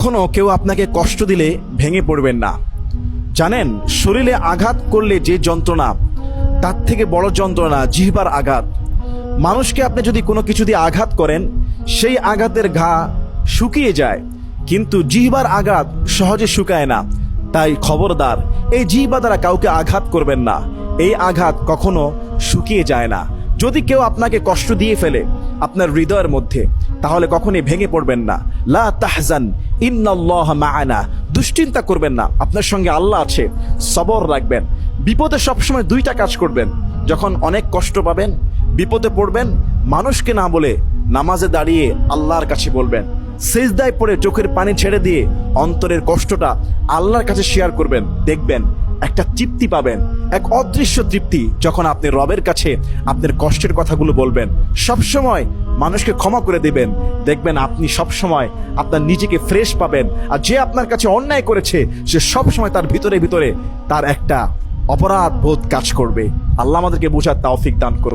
কখনো কেউ আপনাকে কষ্ট দিলে ভেঙে পড়বেন না। জানেন, শরীরে আঘাত করলে যে যন্ত্রণা, তার থেকে বড় যন্ত্রণা জিহ্বার আঘাত। মানুষকে আপনি যদি কোনো কিছু দিয়ে আঘাত করেন, সেই আঘাতের ঘা শুকিয়ে যায়, কিন্তু জিহ্বার আঘাত সহজে শুকায় না। তাই খবরদার, এই জিহ্বা দ্বারা কাউকে আঘাত করবেন না। এই আঘাত কখনো শুকিয়ে যায় না। যদি কেউ আপনাকে কষ্ট দিয়ে ফেলে আপনার হৃদয়ের মধ্যে, তাহলে কখনোই ভেঙে পড়বেন না। লা তাহজান ইন্নাল্লাহ মাআনা, দুশ্চিন্তা করবেন না, আপনার সঙ্গে আল্লাহ আছে। সবর রাখবেন। বিপদে সবসময় দুইটা কাজ করবেন। যখন অনেক কষ্ট পাবেন, বিপদে পড়বেন, মানুষকে না বলে নামাজে দাঁড়িয়ে আল্লাহর কাছে বলবেন। সিজদায় পড়ে চোখের পানি ছেড়ে দিয়ে অন্তরের কষ্টটা আল্লাহর কাছে শেয়ার করবেন। দেখবেন একটা তৃপ্তি পাবেন, এক অদৃশ্য তৃপ্তি, যখন আপনি রবের কাছে আপনার কষ্টের কথাগুলো বলবেন। সবসময় মানুষকে ক্ষমা করে দিবেন। দেখবেন আপনি সবসময় আপনার নিজেকে ফ্রেশ পাবেন। আর যে আপনার কাছে অন্যায় করেছে, সে সবসময় তার ভিতরে ভিতরে তার একটা অপরাধ বোধ কাজ করবে। আল্লাহ আমাদেরকে বোঝার তৌফিক দান করুন।